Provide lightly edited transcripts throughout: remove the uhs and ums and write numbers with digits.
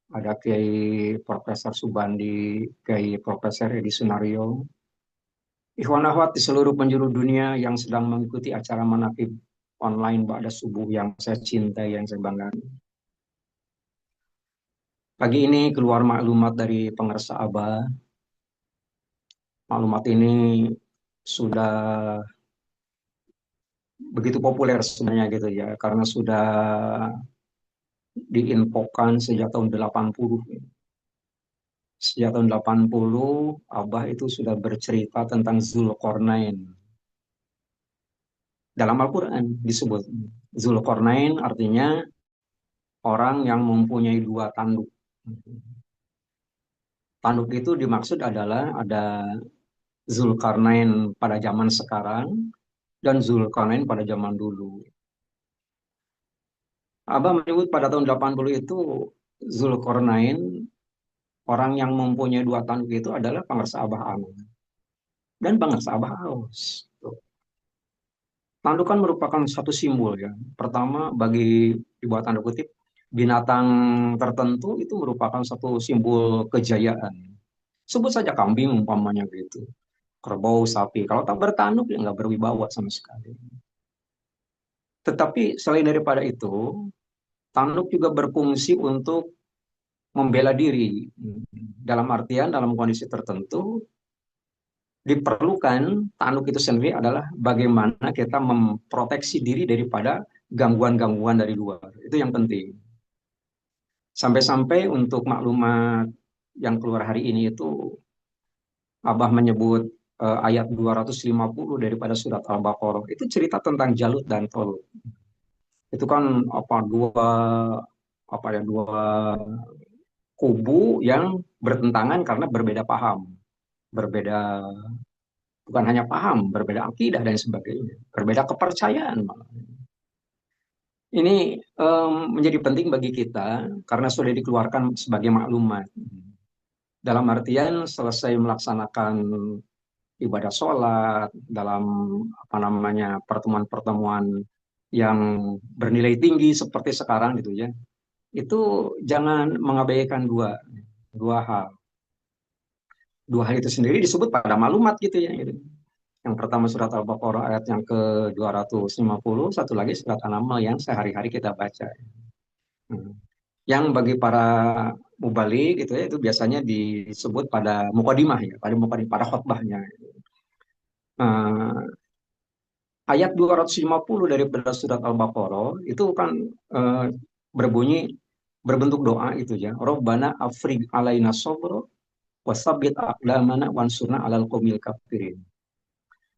ada Kiai Profesor Subandi, Kiai Profesor Edi Sunario, ikhwan akhwat di seluruh penjuru dunia yang sedang mengikuti acara manaqib online Ba'da Subuh yang saya cintai, yang saya banggakan. Pagi ini keluar maklumat dari pengersa Abah. Maklumat ini sudah begitu populer sebenarnya gitu ya, karena sudah diinfokan sejak tahun 80. Sejak tahun 80, Abah itu sudah bercerita tentang Zulkarnain. Dalam Al-Quran disebut Zulkarnain artinya orang yang mempunyai dua tanduk. Tanduk itu dimaksud adalah ada Zulkarnain pada zaman sekarang dan Zulkarnain pada zaman dulu. Abah menyebut pada tahun 80 itu Zulkarnain, orang yang mempunyai dua tanduk itu adalah Pangersa Abah Anu dan Pangersa Abah Aus. Tanduk kan merupakan satu simbol ya. Pertama, bagi dibuat tanda kutip, binatang tertentu itu merupakan satu simbol kejayaan. Sebut saja kambing umpamanya gitu. Kerbau, sapi. Kalau tak bertanduk ya nggak berwibawa sama sekali. Tetapi selain daripada itu, tanduk juga berfungsi untuk membela diri. Dalam artian, dalam kondisi tertentu, diperlukan tanduk itu sendiri adalah bagaimana kita memproteksi diri daripada gangguan-gangguan dari luar. Itu yang penting. Sampai-sampai untuk maklumat yang keluar hari ini itu Abah menyebut ayat 250 daripada surat Al-Baqarah. Itu cerita tentang Jalut dan Tolut. Itu kan dua kubu yang bertentangan karena berbeda paham, berbeda bukan hanya paham, berbeda akidah dan sebagainya, berbeda kepercayaan malah. Ini menjadi penting bagi kita karena sudah dikeluarkan sebagai maklumat. Dalam artian selesai melaksanakan ibadah sholat, dalam apa namanya pertemuan-pertemuan yang bernilai tinggi seperti sekarang gitu ya, itu jangan mengabaikan dua hal. Dua hal itu sendiri disebut pada maklumat gitu ya. Gitu. Yang pertama surat Al-Baqarah ayat yang ke 250, satu lagi surat An-Naml yang sehari-hari kita baca. Hmm. Yang bagi para mubalik gitu ya, itu biasanya disebut pada mukadimah ya, pada khutbahnya. Nah, ayat 250 dari surat Al-Baqarah itu kan eh, berbunyi berbentuk doa itu ya. Rabbana afrig alaina sabra wasabbit aqdamana wansurna alal qomil kafirin.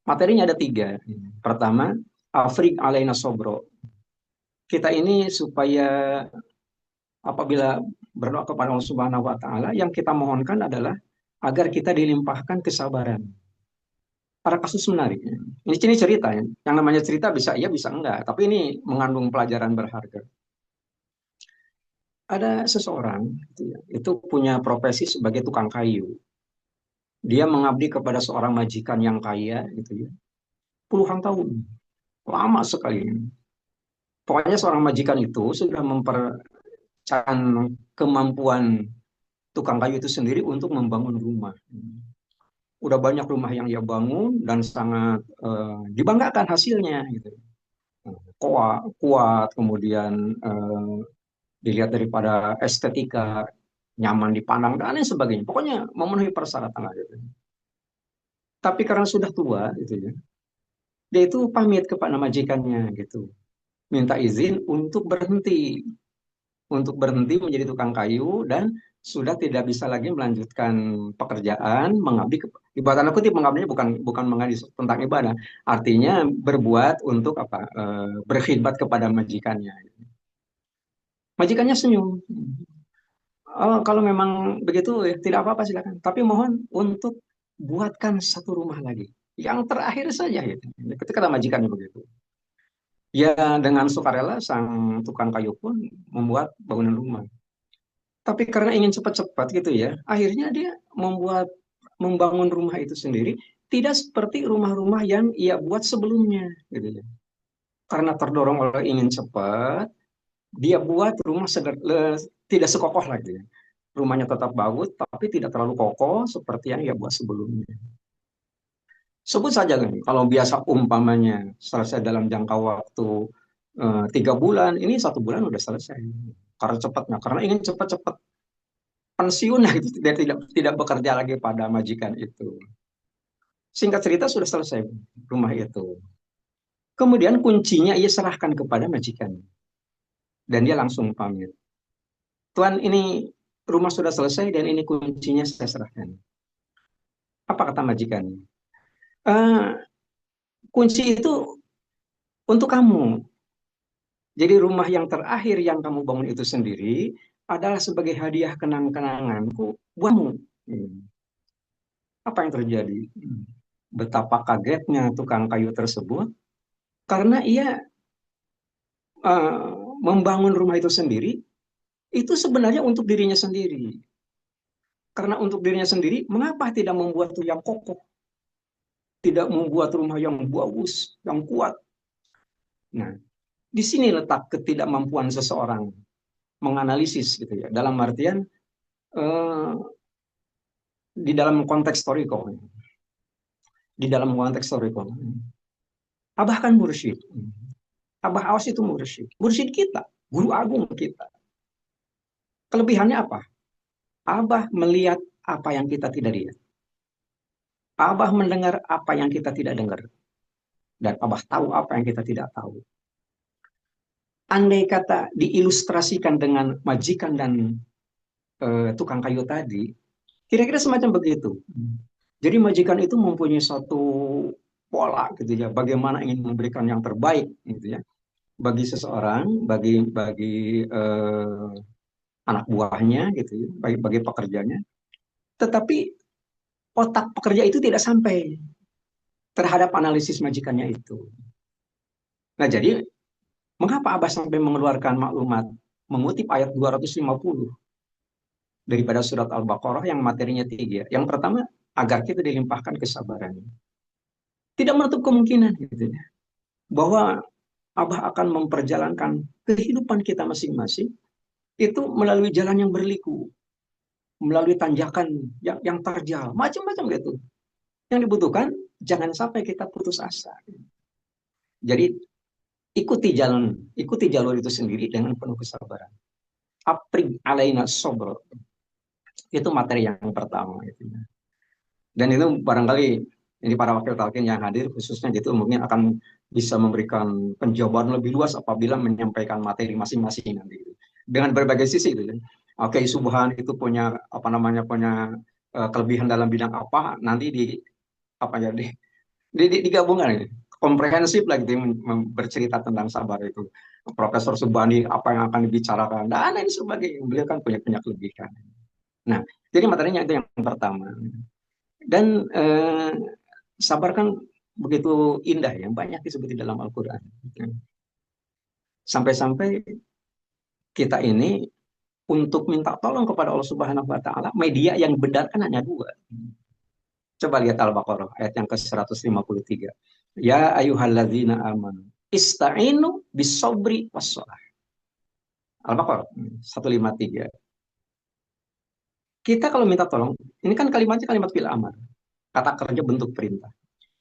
Materinya ada tiga. Pertama, afrig alaina sobro. Kita ini supaya apabila berdoa kepada Allah Subhanahu wa taala, yang kita mohonkan adalah agar kita dilimpahkan kesabaran. Ada kasus menarik. Ini cerita ya. Yang namanya cerita bisa iya bisa enggak, tapi ini mengandung pelajaran berharga. Ada seseorang gitu ya, itu punya profesi sebagai tukang kayu. Dia mengabdi kepada seorang majikan yang kaya gitu ya. Puluhan tahun. Lama sekali. Pokoknya seorang majikan itu sudah mempercayakan kemampuan tukang kayu itu sendiri untuk membangun rumah. Udah banyak rumah yang dia bangun dan sangat dibanggakan hasilnya gitu. Kuat, kemudian dilihat daripada estetika, nyaman dipandang dan lain sebagainya. Pokoknya memenuhi persyaratan lah gitu. Tapi karena sudah tua gitu ya, dia itu pamit kepada majikannya gitu, minta izin untuk berhenti menjadi tukang kayu dan sudah tidak bisa lagi melanjutkan pekerjaan mengabdi ibadah tanda kutip mengabdinya bukan bukan mengabdi tentang ibadah, artinya berbuat untuk apa berkhidmat kepada majikannya. Majikannya senyum. Oh, kalau memang begitu ya tidak apa-apa silakan, tapi mohon untuk buatkan satu rumah lagi yang terakhir saja gitu. Ketika kata majikannya begitu, ya dengan sukarela sang tukang kayu pun membuat bangunan rumah. Tapi karena ingin cepat-cepat gitu ya, akhirnya dia membangun rumah itu sendiri tidak seperti rumah-rumah yang ia buat sebelumnya gitu ya. Karena terdorong oleh ingin cepat, dia buat rumah tidak sekokoh lagi. Rumahnya tetap bagus, tapi tidak terlalu kokoh seperti yang ia buat sebelumnya. Sebut saja kan, kalau biasa umpamanya selesai dalam jangka waktu 3 bulan, ini 1 bulan udah selesai. Karena cepatnya, karena ingin cepat-cepat pensiun, nah itu tidak bekerja lagi pada majikan itu. Singkat cerita sudah selesai rumah itu. Kemudian kuncinya ia serahkan kepada majikan dan dia langsung pamit. Tuan, ini rumah sudah selesai dan ini kuncinya saya serahkan. Apa kata majikan? "Eh, kunci itu untuk kamu. Jadi rumah yang terakhir yang kamu bangun itu sendiri adalah sebagai hadiah kenang-kenanganku buatmu." Apa yang terjadi? Betapa kagetnya tukang kayu tersebut karena ia membangun rumah itu sendiri, itu sebenarnya untuk dirinya sendiri. Karena untuk dirinya sendiri, mengapa tidak membuat yang kokoh, tidak membuat rumah yang bagus, yang kuat? Nah, di sini letak ketidakmampuan seseorang menganalisis gitu ya. Dalam artian eh, di dalam konteks historical, di dalam konteks historical. Abah kan mursyid. Abah Awas itu mursyid. Mursyid kita, guru agung kita. Kelebihannya apa? Abah melihat apa yang kita tidak lihat. Abah mendengar apa yang kita tidak dengar. Dan Abah tahu apa yang kita tidak tahu. Andai kata diilustrasikan dengan majikan dan tukang kayu tadi, kira-kira semacam begitu. Jadi majikan itu mempunyai satu pola gitu ya, bagaimana ingin memberikan yang terbaik gitu ya bagi seseorang, bagi anak buahnya gitu ya, bagi pekerjanya. Tetapi otak pekerja itu tidak sampai terhadap analisis majikannya itu. Nah, jadi mengapa Abbas sampai mengeluarkan maklumat mengutip ayat 250 daripada surat Al-Baqarah yang materinya 3. Yang pertama, agar kita dilimpahkan kesabaran. Tidak menutup kemungkinan gitu ya, bahwa Abah akan memperjalankan kehidupan kita masing-masing itu melalui jalan yang berliku, melalui tanjakan yang terjal, macam-macam gitu. Yang dibutuhkan jangan sampai kita putus asa. Jadi ikuti jalur itu sendiri dengan penuh kesabaran. Apri alaina sobro. Itu materi yang pertama. Gitu. Dan itu barangkali ini para wakil talkin yang hadir khususnya gitu mungkin akan bisa memberikan penjawaban lebih luas apabila menyampaikan materi masing-masing nanti gitu. Dengan berbagai sisi gitu. Oke, Subhan itu punya apa namanya punya kelebihan dalam bidang apa nanti di apa ya digabungkan ini komprehensif lah gitu bercerita tentang sabar itu. Profesor Subhani apa yang akan dibicarakan dan lain sebagainya. Beliau kan punya kelebihan. Nah, jadi materinya itu yang pertama. Dan sabar kan begitu indah ya, banyak disebut di dalam Al-Quran. Sampai-sampai kita ini untuk minta tolong kepada Allah Subhanahu Wa Taala, media yang benar kan hanya dua. Coba lihat Al-Baqarah ayat yang ke-153. Ya ayyuhalladzina amanu ista'inu bis-sabri was-shalah. Al-Baqarah 153. Kita kalau minta tolong, ini kan kalimatnya kalimat fil amar. Kata kerja bentuk perintah.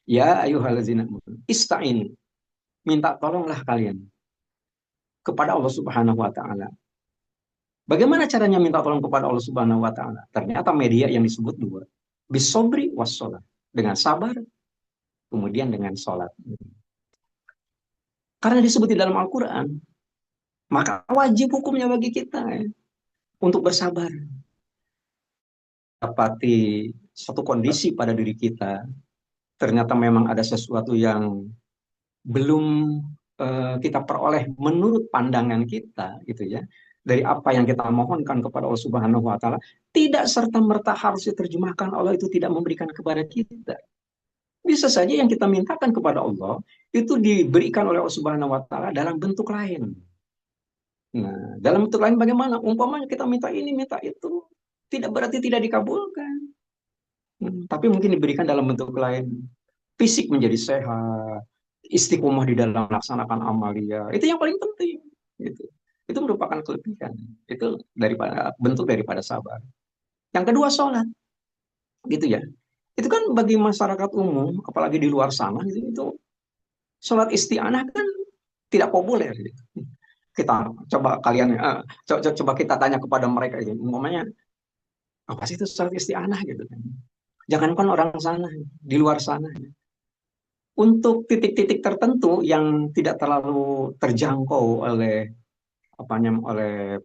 Ya ayyuhalladzina amanu ista'inu. Minta tolonglah kalian kepada Allah Subhanahu wa taala. Bagaimana caranya minta tolong kepada Allah Subhanahu wa taala? Ternyata media yang disebut dua. Bisobri wassalat. Dengan sabar, kemudian dengan sholat. Karena disebut di dalam Al-Quran, maka wajib hukumnya bagi kita ya, untuk bersabar. Dapati satu kondisi pada diri kita, ternyata memang ada sesuatu yang belum kita peroleh menurut pandangan kita gitu ya dari apa yang kita mohonkan kepada Allah Subhanahu wa taala tidak serta merta harus diterjemahkan Allah itu tidak memberikan kepada kita. Bisa saja yang kita mintakan kepada Allah itu diberikan oleh Allah Subhanahu wa taala dalam bentuk lain. Nah, dalam bentuk lain bagaimana? Umpamanya kita minta ini, minta itu, tidak berarti tidak dikabulkan. Tapi mungkin diberikan dalam bentuk lain. Fisik menjadi sehat, istiqomah di dalam melaksanakan amalia. Itu yang paling penting. Gitu. Itu merupakan kelebihan. Itu daripada bentuk daripada sabar. Yang kedua sholat, gitu ya. Itu kan bagi masyarakat umum, apalagi di luar sana, itu sholat isti'anah kan tidak populer. Gitu. Kita coba kalian, coba kita tanya kepada mereka itu, umpamanya apa sih itu sholat isti'anah gitu kan. Jangankan orang sana, di luar sana. Untuk titik-titik tertentu yang tidak terlalu terjangkau oleh apanya oleh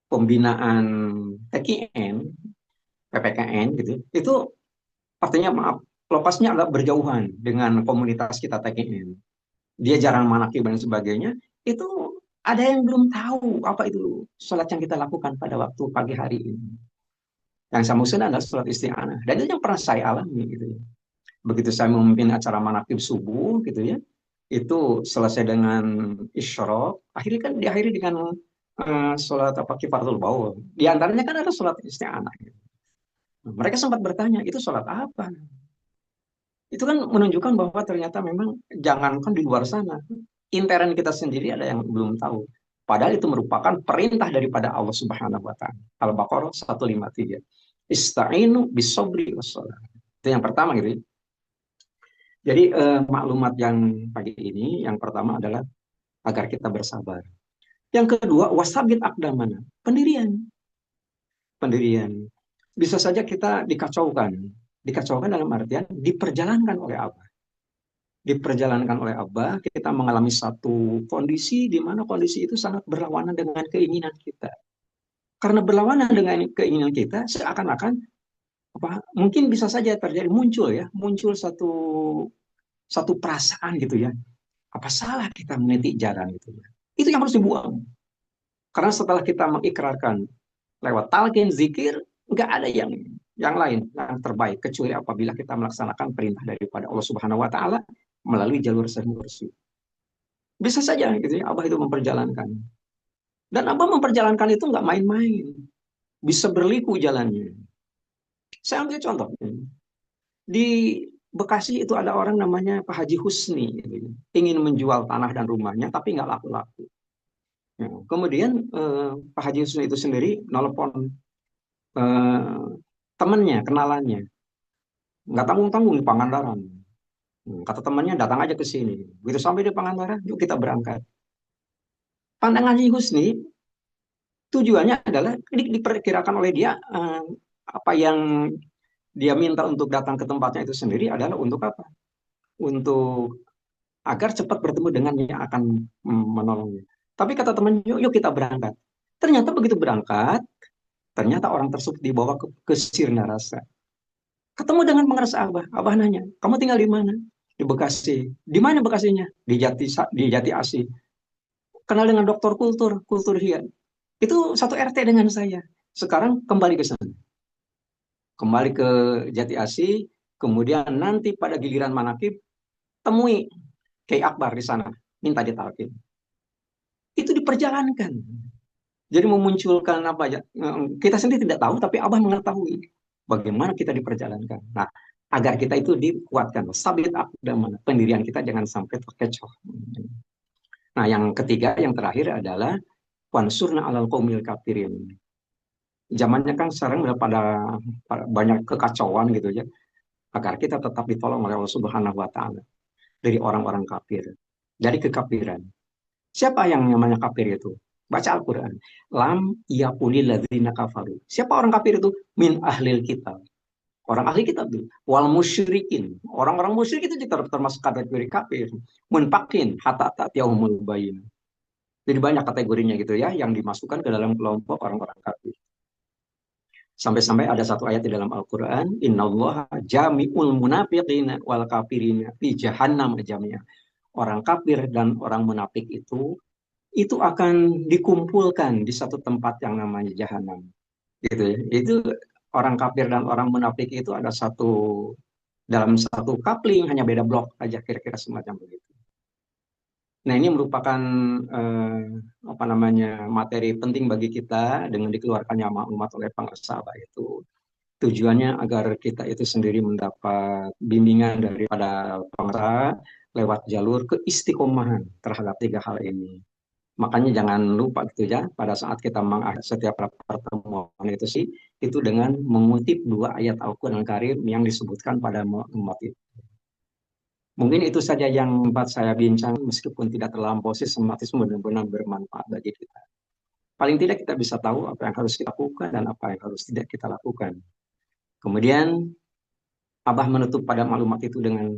pembinaan TKN, PPKN gitu, itu artinya maaf, lokasinya agak berjauhan dengan komunitas kita TKN. Dia jarang manakib dan sebagainya. Itu ada yang belum tahu apa itu sholat yang kita lakukan pada waktu pagi hari ini. Yang saya maksud adalah sholat isti'anah. Dan itu yang pernah saya alami gitu ya. Begitu saya memimpin acara manakib subuh gitu ya, itu selesai dengan isyraq, akhirnya kan diakhiri dengan sholat apa kifaratul baul. Di antaranya kan ada sholat isti'anah. Gitu. Mereka sempat bertanya, itu sholat apa? Itu kan menunjukkan bahwa ternyata memang jangankan di luar sana, intern kita sendiri ada yang belum tahu. Padahal itu merupakan perintah daripada Allah Subhanahu wa taala. Al-Baqarah 153. Ista'inu bisobri wassalam. Itu yang pertama gitu. Jadi maklumat yang pagi ini yang pertama adalah agar kita bersabar. Yang kedua, wasabit akdamana, pendirian. Pendirian. Bisa saja kita dikacaukan. Dikacaukan dalam artian diperjalankan oleh Allah. Diperjalankan oleh Abah, kita mengalami satu kondisi di mana kondisi itu sangat berlawanan dengan keinginan kita. Karena berlawanan dengan keinginan kita, seakan-akan apa mungkin bisa saja terjadi muncul satu satu perasaan gitu ya. Apa salah kita meniti jalan gitu ya. Itu yang harus dibuang. Karena setelah kita mengikrarkan lewat talqin zikir, nggak ada yang lain yang terbaik kecuali apabila kita melaksanakan perintah daripada Allah Subhanahu wa taala melalui jalur sahih. Bisa saja gitu ya, Abah itu memperjalankan. Dan Abah memperjalankan itu nggak main-main. Bisa berliku jalannya. Saya ambil contoh. Di Bekasi itu ada orang namanya Pak Haji Husni. Gitu. Ingin menjual tanah dan rumahnya, tapi nggak laku-laku. Ya. Kemudian Pak Haji Husni itu sendiri nelpon eh, temannya, kenalannya. Nggak tanggung-tanggung di Pangandaran. Kata temannya, datang aja ke sini. Begitu sampai di Pangandaran, yuk kita berangkat. Pandangan Haji Husni, tujuannya adalah diperkirakan oleh dia apa yang dia minta untuk datang ke tempatnya itu sendiri adalah untuk apa? Untuk agar cepat bertemu dengan yang akan menolongnya. Tapi kata teman, yuk kita berangkat. Ternyata begitu berangkat, ternyata orang tersebut dibawa ke Sirna Rasa. Ketemu dengan pengeras Abah. Abah nanya, kamu tinggal di mana? Di Bekasi. Di mana Bekasinya? Di Jati Asih. Kenal dengan dokter kultur Hian. Itu satu RT dengan saya. Sekarang kembali ke sana. Kembali ke Jati Asih, kemudian nanti pada giliran manakib, temui Kiai Akbar di sana, minta ditalkin. Itu diperjalankan. Jadi memunculkan apa ya? Kita sendiri tidak tahu, tapi Abah mengetahui bagaimana kita diperjalankan. Nah, agar kita itu dikuatkan, sabit akdamana, pendirian kita jangan sampai terkecoh. Nah, yang ketiga, yang terakhir adalah wansurna alal qaumil kafirin. Zamannya kan sekarang udah pada banyak kekacauan gitu ya, agar kita tetap ditolong oleh Allah Subhanahu wa taala dari orang-orang kafir, dari kekafiran. Siapa yang namanya kafir itu? Baca Al-Quran. Lam yakunil ladzina kafaru. Siapa orang kafir itu? Min ahlil kitab. Orang ahli kitab itu. Wal musyrikin. Orang-orang musyrik itu termasuk kategori kafir. Munpakin hatta ta'tiyahumul bayin. Jadi banyak kategorinya gitu ya yang dimasukkan ke dalam kelompok orang-orang kafir. Sampai-sampai ada satu ayat di dalam Al-Quran. Innallaha jami'ul munafiqina wal kafirina fi jahannam jami'ah. Orang kafir dan orang munafik itu akan dikumpulkan di satu tempat yang namanya jahanam. Gitu ya. Itu orang kafir dan orang munafik itu ada dalam satu kapling, hanya beda blok aja kira-kira semacam begitu. Nah, ini merupakan eh, apa namanya materi penting bagi kita dengan dikeluarkannya maklumat oleh pengusaha itu. Tujuannya agar kita itu sendiri mendapat bimbingan daripada pengusaha lewat jalur keistiqomahan terhadap tiga hal ini. Makanya jangan lupa gitu ya, pada saat kita mengakhiri setiap pertemuan itu sih, itu dengan mengutip dua ayat Al-Quran Karim yang disebutkan pada muat itu. Mungkin itu saja yang sempat saya bincang, meskipun tidak terlampau sistematis, benar-benar bermanfaat bagi kita. Paling tidak kita bisa tahu apa yang harus kita lakukan dan apa yang harus tidak kita lakukan. Kemudian Abah menutup pada maklumat itu dengan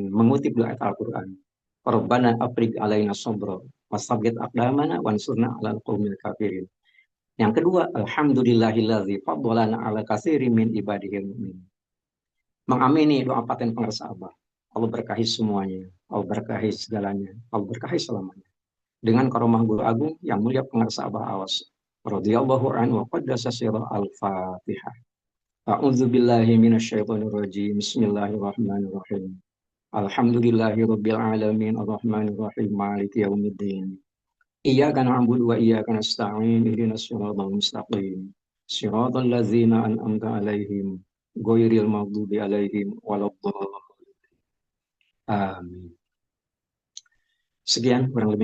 mengutip dua ayat Al-Quran. Rabbana afrig alaina sabra wasabbit aqdamana wansurna alal qaumil kafirin. Yang kedua, alhamdulillahilladzi faddalana ala katsirin min ibadihil mu'min. Mengamini doa paten pengersa Abah. Allah berkahi semuanya, Allah berkahi segalanya, Allah berkahi selamanya. Dengan karomah guru agung yang mulia pengersa Abah awas. Radhiyallahu anhu wa qaddasa sirah al-Fatihah. A'udzu billahi minasyaitonir rajim. Bismillahirrahmanirrahim. Alhamdulillahirabbil alamin arrahmanir rahim maliki yaumiddin. Iyyaka na'budu wa iyyaka nasta'in ihdinas siratal mustaqim. Siratal ladzina an'amta 'alaihim ghairil maghdubi 'alaihim waladdallin. Amin. Sekian kurang lebih